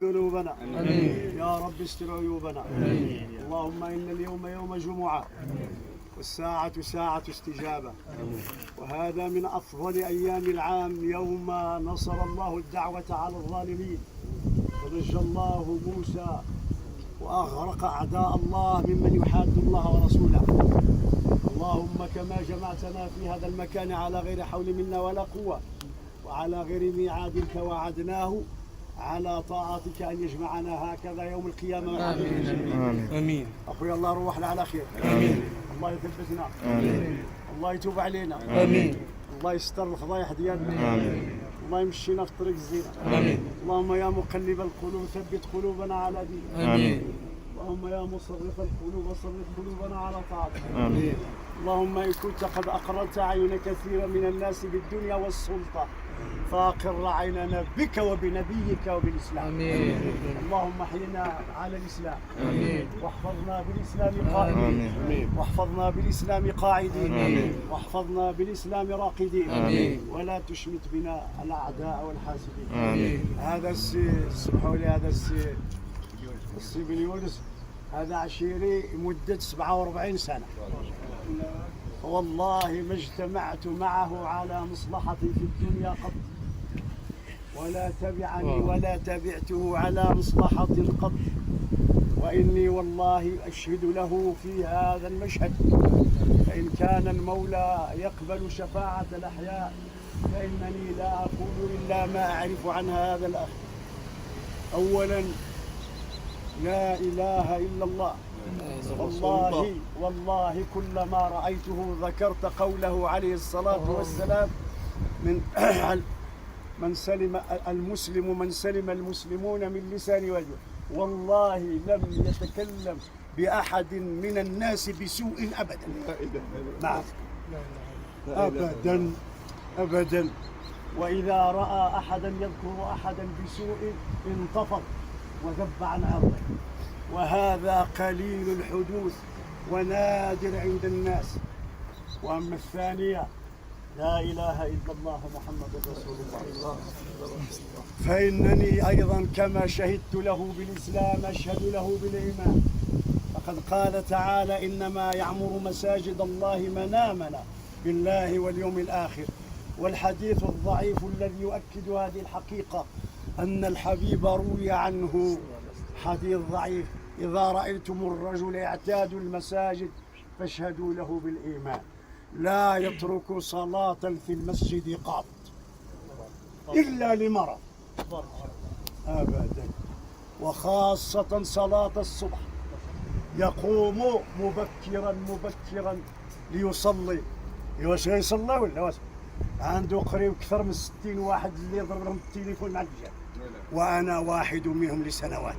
قلوبنا آمين. يا رب استر عيوبنا. اللهم إن اليوم يوم جمعة والساعة ساعة استجابة، وهذا من أفضل أيام العام، يوم نصر الله الدعوة على الظالمين ونجى الله موسى وأغرق أعداء الله ممن يحاد الله ورسوله. اللهم كما جمعتنا في هذا المكان على غير حول منا ولا قوة وعلى غير ميعادك وعدناه، على طاعتك أن يجمعنا هكذا يوم القيامة. آمين. آمين. أخوي الله روحنا على خير. آمين. الله يثبتنا. آمين. الله يتوب علينا. آمين. الله يستر الفضايح ديالنا. آمين. الله يمشينا في طريق الزينة. آمين. اللهم يا مقلب القلوب ثبت قلوبنا على دينك. آمين. اللهم يا مصرف القلوب صرف قلوبنا على طاعتك. آمين. اللهم إن كنت قد أقررت عين كثيرا من الناس بالدنيا والسلطة فأقر عيننا بك وبنبيك وبالإسلام. آمين. اللهم احينا على الإسلام. آمين. واحفظنا بالإسلام قائمين. آمين. واحفظنا بالإسلام قاعدين. آمين. واحفظنا بالإسلام راقدين. آمين. ولا تشمت بنا الأعداء والحاسدين. آمين. هذا اسمحوا لي، هذا السي بن يونس، هذا عشيري مدة 47 سنة، والله ما اجتمعت معه على مصلحتي في الدنيا قط، ولا تبعني ولا تبعته على مصلحة قط، وإني والله أشهد له في هذا المشهد، فإن كان المولى يقبل شفاعة الأحياء فإنني لا أقول إلا ما أعرف عن هذا الأخ. أولا لا إله إلا الله، والله كلما رأيته ذكرت قوله عليه الصلاة والسلام من سلم المسلم من سلم المسلمون من لسان وجهه، والله لم يتكلم بأحد من الناس بسوء أبدا. نعم أبدا أبدا. وإذا رأى أحدا يذكر أحدا بسوء انتفض وذب عن عرضه، وهذا قليل الحدوث ونادر عند الناس. وأما الثانية لا إله إلا الله محمد رسول الله، فإنني أيضا كما شهدت له بالإسلام أشهد له بالإيمان. فقد قال تعالى إنما يعمر مساجد الله من آمن بالله واليوم الآخر. والحديث الضعيف الذي يؤكد هذه الحقيقة أن الحبيب روي عنه حديث ضعيف: إذا رأيتم الرجل يعتاد المساجد فاشهدوا له بالإيمان، لا يترك صلاة في المسجد قط إلا لمرض أبدا، وخاصة صلاة الصبح يقوم مبكرا ليصلي. واش غيصلي ولا واش؟ عنده قريب أكثر من 60 واحد اللي يضرب لهم التليفون مع الرجال، وأنا واحد منهم لسنوات.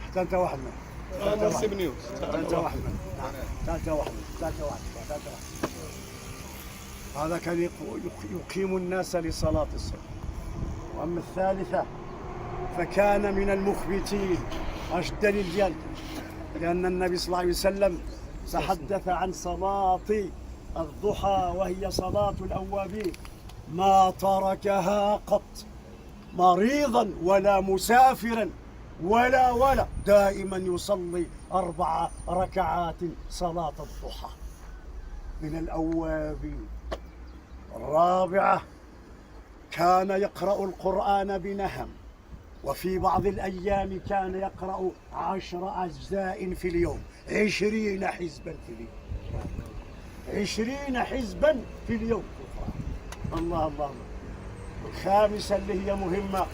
حتى أنت واحد منهم. أنت واحد منهم. أنت واحد. هذا كان يقيم الناس لصلاة الصبح. وأما الثالثة فكان من المخبتين أشد للجلد، لأن النبي صلى الله عليه وسلم تحدث عن صلاة الضحى وهي صلاة الأوابين، ما تركها قط مريضا ولا مسافرا ولا دائما يصلي 4 ركعات صلاة الضحى من الأوابين. الرابعة كان يقرأ القرآن بنهم، وفي بعض الأيام كان يقرأ 10 أجزاء في اليوم، 20 حزبا في اليوم، 20 حزبا في اليوم. الله. الخامسة اللي هي مهمة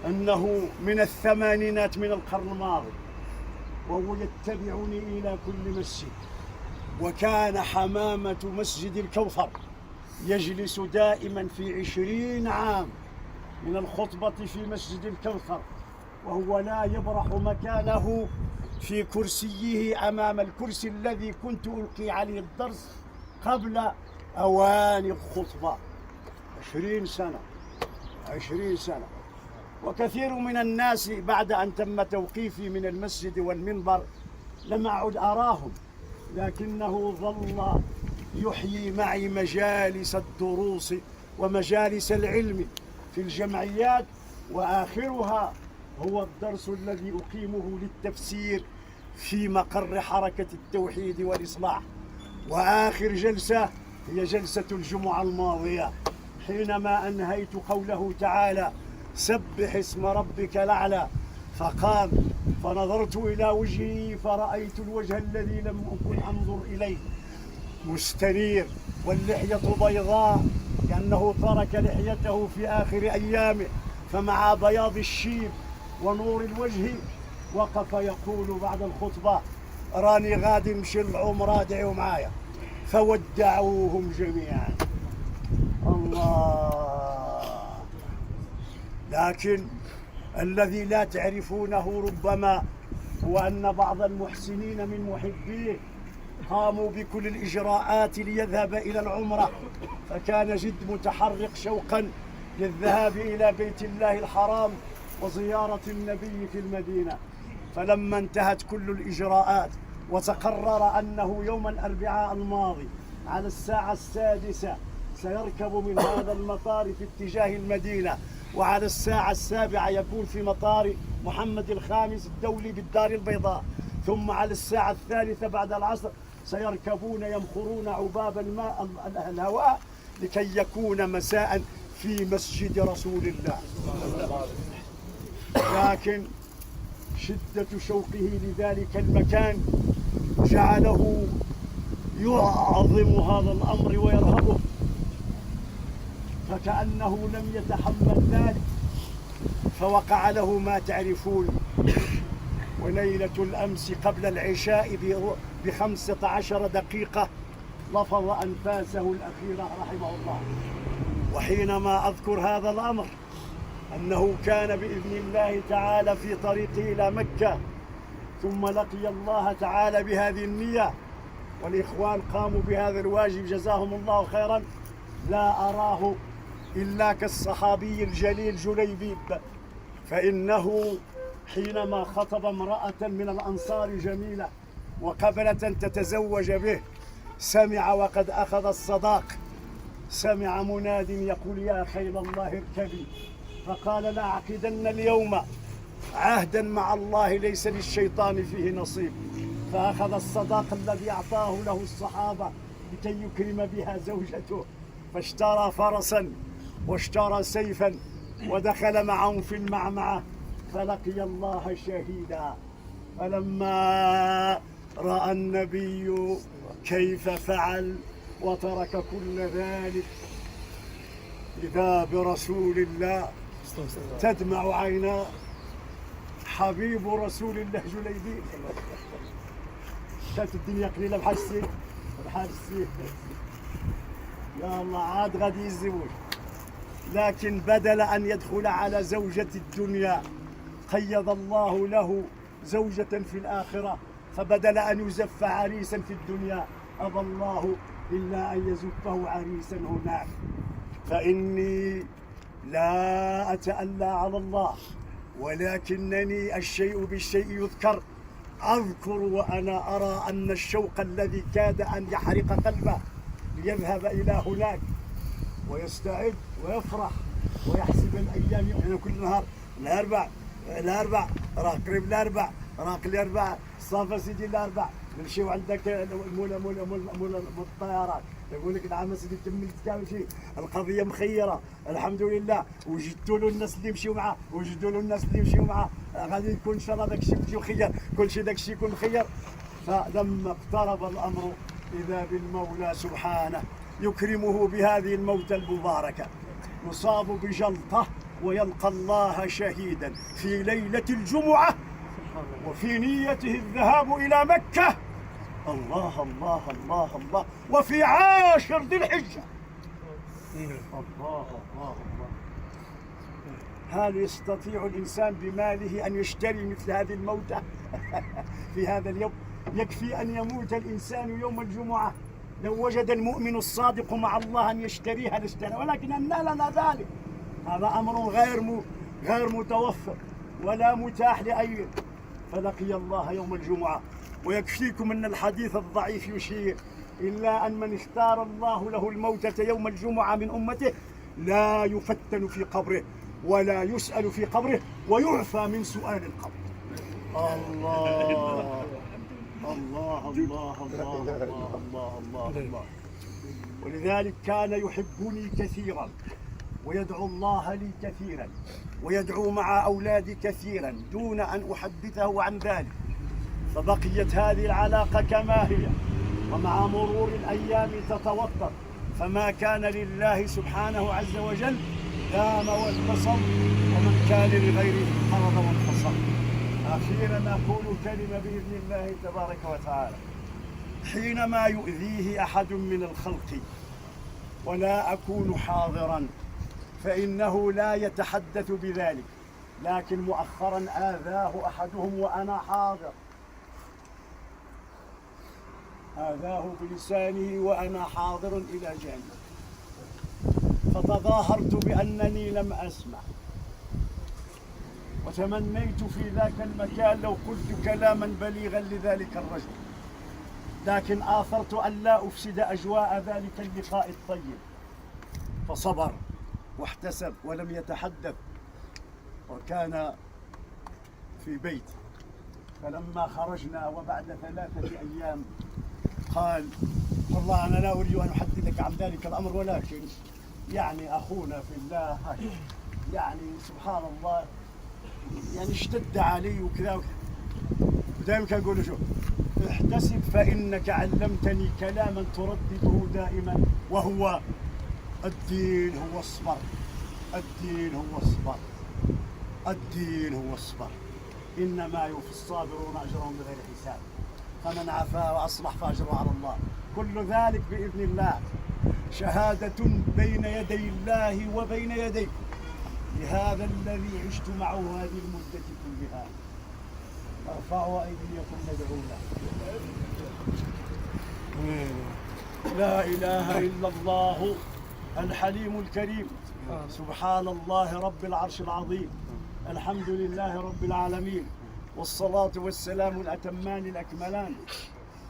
أنه من الثمانينات من القرن الماضي وهو يتبعني إلى كل مسجد، وكان حمامة مسجد الكوثر يجلس دائما في 20 عام من الخطبة في مسجد الكوثر وهو لا يبرح مكانه في كرسيه أمام الكرسي الذي كنت ألقي عليه الدرس قبل أوان الخطبة. 20 سنة. وكثير من الناس بعد أن تم توقيفي من المسجد والمنبر لم أعد أراهم، لكنه ظل يحيي معي مجالس الدروس ومجالس العلم في الجمعيات، وآخرها هو الدرس الذي أقيمه للتفسير في مقر حركة التوحيد والإصلاح. وآخر جلسة هي جلسة الجمعة الماضية، حينما أنهيت قوله تعالى: سبح اسم ربك الأعلى. فقام فنظرت إلى وجهه فرأيت الوجه الذي لم أكن أنظر إليه، مستنير واللحية بيضاء، لأنه ترك لحيته في آخر أيامه، فمع بياض الشيب ونور الوجه وقف يقول بعد الخطبة: راني غادي نمشي العمرة، ادعوا معايا. فودعوهم جميعا. الله. لكن الذي لا تعرفونه ربما هو أن بعض المحسنين من محبيه قاموا بكل الإجراءات ليذهب إلى العمرة، فكان جد متحرق شوقا للذهاب إلى بيت الله الحرام وزيارة النبي في المدينة. فلما انتهت كل الإجراءات وتقرر أنه يوم الأربعاء الماضي على الساعة 6 سيركب من هذا المطار في اتجاه المدينة، وعلى الساعة 7 يكون في مطار محمد الخامس الدولي بالدار البيضاء، ثم على الساعة 3 بعد العصر سيركبون يمخرون عباب الماء الهواء لكي يكون مساء في مسجد رسول الله. لكن شدة شوقه لذلك المكان جعله يعظم هذا الأمر ويرهبه، فكأنه لم يتحمل ذلك، فوقع له ما تعرفون. وليلة الأمس قبل العشاء ب15 دقيقة لفظ أنفاسه الأخيرة رحمه الله. وحينما أذكر هذا الأمر أنه كان بإذن الله تعالى في طريقه إلى مكة، ثم لقي الله تعالى بهذه النية، والإخوان قاموا بهذا الواجب جزاهم الله خيرا، لا أراه إلا كالصحابي الجليل جليبيب. فإنه حينما خطب امرأة من الأنصار جميلة وقبلت أن تتزوج به، سمع وقد أخذ الصداق، سمع مناد يقول: يا خيل الله اركبي. فقال: لأعقدن اليوم عهدا مع الله ليس للشيطان فيه نصيب. فأخذ الصداق الذي أعطاه له الصحابة لكي يكرم بها زوجته، فاشترى فرسا واشترى سيفا ودخل معهم في المعمعة، فلقي الله شهيدا. فلما رأى النبي كيف فعل وترك كل ذلك، إذا برسول الله تدمع عيناه، حبيب رسول الله جليبيب. كانت الدنيا قليلة بحال السيف يا الله، عاد غادي يزوج. لكن بدل أن يدخل على زوجة الدنيا قيض الله له زوجة في الآخرة، فبدل أن يزف عريسا في الدنيا أبى الله إلا أن يزفه عريسا هناك. فإني لا أتألى على الله، ولكنني الشيء بالشيء يذكر. أذكر وأنا أرى أن الشوق الذي كاد أن يحرق قلبه ليذهب إلى هناك ويستعد ويفرح ويحسب الأيام. يعني كل نهار الأربع راه قريب الأربع صافا سيدي الأربع نمشيو عندك مول الطيارات، يقول لك نعم سيدي كملت كامل شيء، القضية مخيرة الحمد لله، وجدتوا له الناس اللي يمشيو معاه، غادي يكون إن شاء الله داك الشيء يمشي خير، كل شيء داك الشيء يكون خير. فلما اقترب الأمر إذا بالمولى سبحانه يكرمه بهذه الموتة المباركة، يصاب بجلطة ويلقى الله شهيدا في ليلة الجمعة، وفي نيته الذهاب إلى مكة. الله الله الله الله. وفي 10 ذي الحجة. الله الله الله. هل يستطيع الإنسان بماله أن يشتري مثل هذه الموتة في هذا اليوم؟ يكفي أن يموت الإنسان يوم الجمعة، لو وجد المؤمن الصادق مع الله أن يشتريها لاشترى، ولكن أن لنا ذلك هذا أمر غير متوفر ولا متاح لأي. فلقي الله يوم الجمعة. ويكفيكم أن الحديث الضعيف يشير إلا أن من اختار الله له الموتة يوم الجمعة من أمته لا يفتن في قبره ولا يسأل في قبره ويعفى من سؤال القبر. الله الله الله الله الله الله الله الله. ولذلك كان يحبني كثيرا ويدعو الله لي كثيرا ويدعو مع أولادي كثيرا دون أن أحدثه عن ذلك، فبقيت هذه العلاقة كما هي، ومع مرور الأيام تتوتر، فما كان لله سبحانه عز وجل دام واتصل، ومن كان لغيره انقرض وانفصل. أخيرا أقول كلمة بإذن الله تبارك وتعالى. حينما يؤذيه أحد من الخلق ولا أكون حاضرا فإنه لا يتحدث بذلك، لكن مؤخرا آذاه أحدهم وأنا حاضر، آذاه بلسانه وأنا حاضر إلى جانبه، فتظاهرت بأنني لم أسمع، وتمنيت في ذاك المكان لو قلت كلاما بليغا لذلك الرجل، لكن آثرت أن لا أفسد أجواء ذلك اللقاء الطيب، فصبر واحتسب ولم يتحدث، وكان في بيت. فلما خرجنا وبعد 3 أيام قال: والله أنا لا أريد أن أحدثك عن ذلك الأمر، ولكن يعني أخونا في الله يعني سبحان الله يعني اشتد علي وكذا ودائما كان يقول: شوف احتسب فإنك علمتني كلاما تردده دائما، وهو الدين هو الصبر، الدين هو الصبر، الدين هو الصبر، إنما يوفي الصابرون أجرهم بغير حساب، فمن عفا وأصلح فأجره على الله. كل ذلك بإذن الله شهادة بين يدي الله وبين يديكم لهذا الذي عشت معه هذه المدة كلها. ارفعوا أيديكم ندعو له. لا إله إلا الله الحليم الكريم، سبحان الله رب العرش العظيم، الحمد لله رب العالمين، والصلاة والسلام الأتمان الأكملان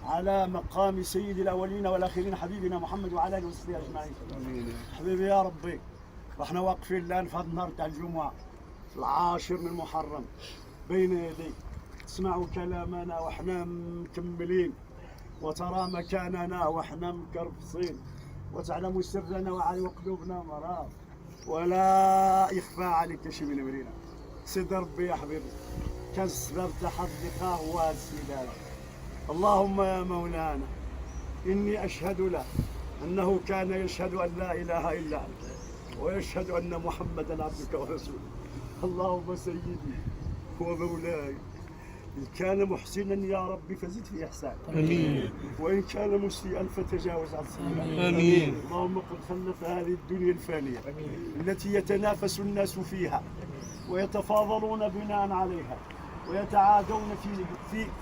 على مقام سيد الأولين والآخرين حبيبنا محمد وعلى آله وصحبه أجمعين. حبيبي يا ربي، رحنا واقفين الآن في هذا النهار تاع الجمعة 10 من محرم بين يديك، تسمعوا كلامنا وإحنا مكملين، وترى مكاننا وإحنا مكرفصين، وتعلم سرنا وقلوبنا مرار، ولا يخفى عليك شيء من أمرنا. سيد ربي يا حبيبي كسبب تحققه والسلال. اللهم يا مولانا إني أشهد له أنه كان يشهد أن لا إله إلا أنت، ويشهد أن محمدا عبدك ورسولك. اللهم سيدي ومولاي، إن كان محسنا يا ربي فزد في إحسانه، آمين، وإن كان مسيئا فتجاوز عن سيئاته، آمين. اللهم قد خلف هذه الدنيا الفانية التي يتنافس الناس فيها ويتفاضلون بناء عليها ويتعادون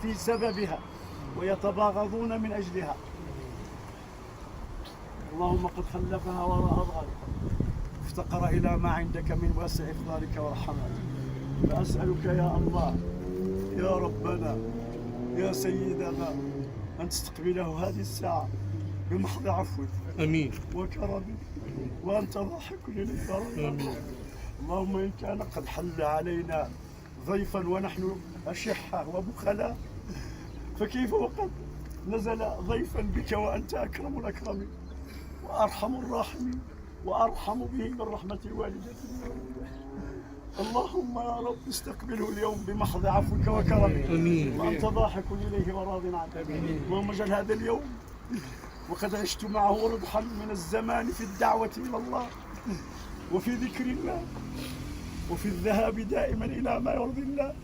في سببها ويتباغضون من أجلها. اللهم قد خلفها وراء ظهرها، افتقر إلى ما عندك من واسع إفضالك ورحمتك. فأسألك يا الله يا ربنا يا سيدنا أن تستقبله هذه الساعة بمحض عفوك، آمين، وكرمك، وأنت ضاحك للكرم. اللهم إن كان قد حل علينا ضيفا ونحن أشحة وبخلاء، فكيف وقد نزل ضيفا بك وأنت أكرم الأكرمين وأرحم الراحمين وأرحم به من رحمة والدته. اللهم يا رب استقبله اليوم بمحض عفوك وكرمك، آمين، وأنت ضاحك إليه وراض عنه. اللهم اجعل هذا اليوم وقد عشت معه ربحا من الزمان في الدعوة إلى الله وفي ذكر الله وفي الذهاب دائما إلى ما يرضي الله.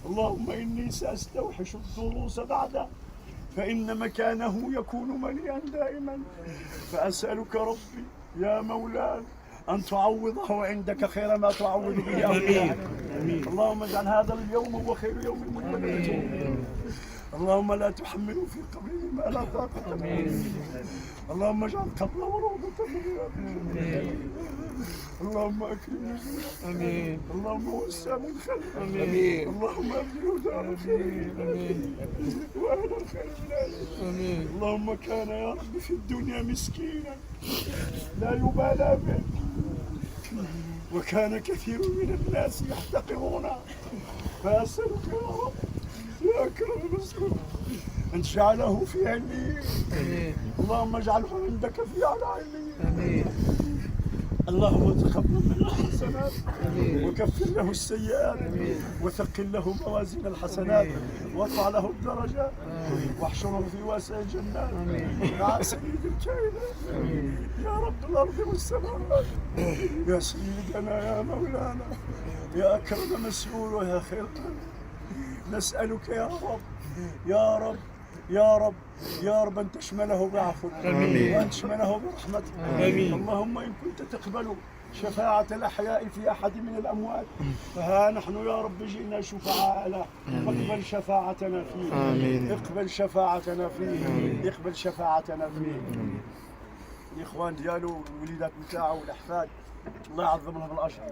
اللهم إني سأستوحش الدروس بعده، فإن مكانه يكون مليئا دائما. فأسألك ربي يا مولاي أن تعوضه عندك خير ما تعوض به أولياءك. اللهم اجعل هذا اليوم هو خير يوم ولدته. اللهم لا تحمله في قبره ما لا طاقة به. اللهم اجعل قبره روضة من رياض. اللهم أكرم نزوله، آمين. اللهم وسع مدخله، آمين. اللهم أبدله دار خير، آمين، وأهل الخير من أهله، آمين. اللهم كان يا رب في الدنيا مسكينا لا يبالى به، وكان كثير من الناس يحتقرونه، فأسألك يا رب يا أكرم الرزق أن تجعله في عليين. اللهم اجعله عندك في أعلى عليين. اللهم تقبل منه الحسنات وكفر له السيئات وثقل له موازين الحسنات وارفع له الدرجات واحشره في واسع الجنات مع سيد الكائنات يا رب الارض والسماوات. يا سيدنا يا مولانا يا اكرم مسؤول ويا خير نسالك يا رب يا رب يا رب يا رب أن تشمله بعفوك وأن تشمله برحمتك. اللهم إن كنت تقبل شفاعة الأحياء في أحد من الأموات فها نحن يا رب جئنا شفعاء له، فاقبل شفاعتنا فيه. اقبل شفاعتنا فيه. اقبل شفاعتنا فيه. الإخوان ديالو الوليدات نتاعو والأحفاد الله يعظم لهم الاجر.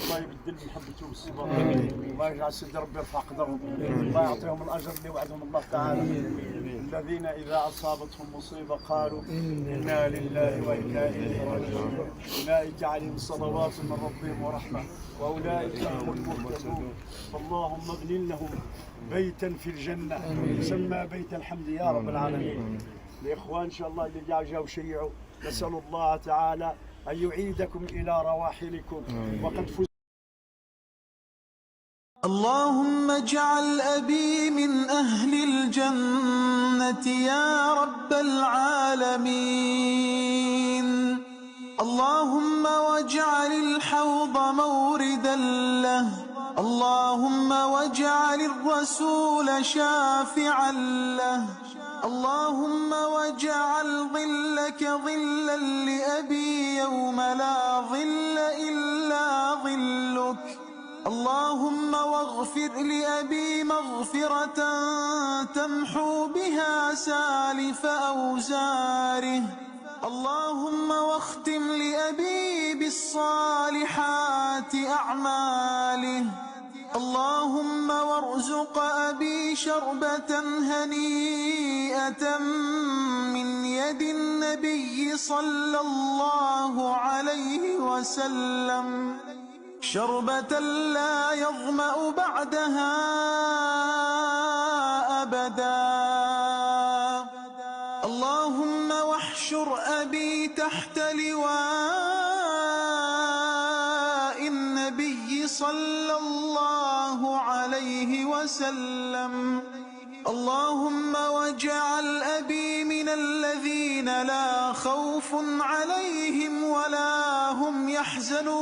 الله يبدل محبته بالصبر. الله يجعل سيدي ربي يرفع قدرهم. الله يعطيهم الاجر اللي وعدهم الله تعالى. الذين اذا اصابتهم مصيبه قالوا انا لله وانا اليه راجعون. اولئك عليهم صلوات من ربهم ورحمه واولئك هم المهتدون. فاللهم ابن لهم بيتا في الجنه يسمى بيت الحمد يا رب العالمين. الاخوان ان شاء الله اللي جاوا شيعوا نسال الله تعالى أن يعيدكم إلى رواحلكم وقد فزتم. اللهم اجعل أبي من أهل الجنة يا رب العالمين. اللهم واجعل الحوض موردا له. اللهم واجعل الرسول شافعا له. اللهم واجعل ظلك ظلا لأبي يوم لا ظل إلا ظلك. اللهم واغفر لأبي مغفرة تمحو بها سالف أوزاره. اللهم واختم لأبي بالصالحات أعماله. اللهم وارزق أبي شربة هنيئة من يد النبي صلى الله عليه وسلم، شربة لا يظمأ بعدها أبدا. اللهم واحشر أبي تحت لواء النبي صلى الله عليه وسلم. اللهم واجعل أبي من الذين لا خوف عليهم ولا هم يحزنون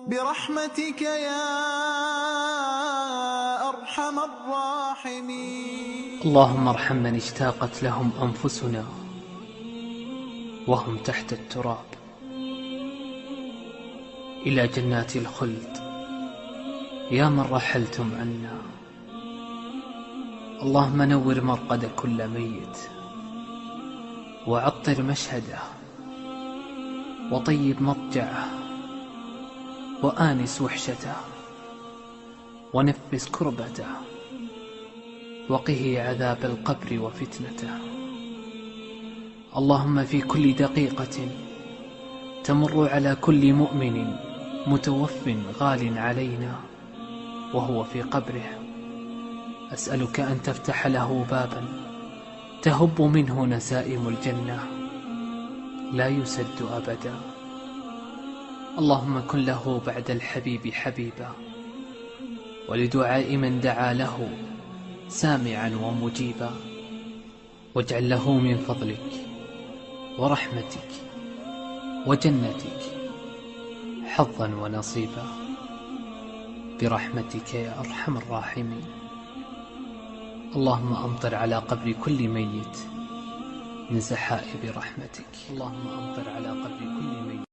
برحمتك يا أرحم الراحمين. اللهم ارحم من اشتاقت لهم أنفسنا وهم تحت التراب إلى جنات الخلد يا من رحلتم عنا. اللهم نور مرقد كل ميت وعطر مشهده وطيب مضجعه وآنس وحشته ونفس كربته وقه عذاب القبر وفتنته. اللهم في كل دقيقة تمر على كل مؤمن متوف غال علينا وهو في قبره أسألك أن تفتح له بابا تهب منه نسائم الجنة لا يسد أبدا. اللهم كن له بعد الحبيب حبيبا ولدعاء من دعا له سامعا ومجيبا، واجعل له من فضلك ورحمتك وجنتك حظا ونصيبا برحمتك يا أرحم الراحمين. اللهم أمطر على قبر كل ميت من سحائب رحمتك. اللهم أمطر على قبر كل ميت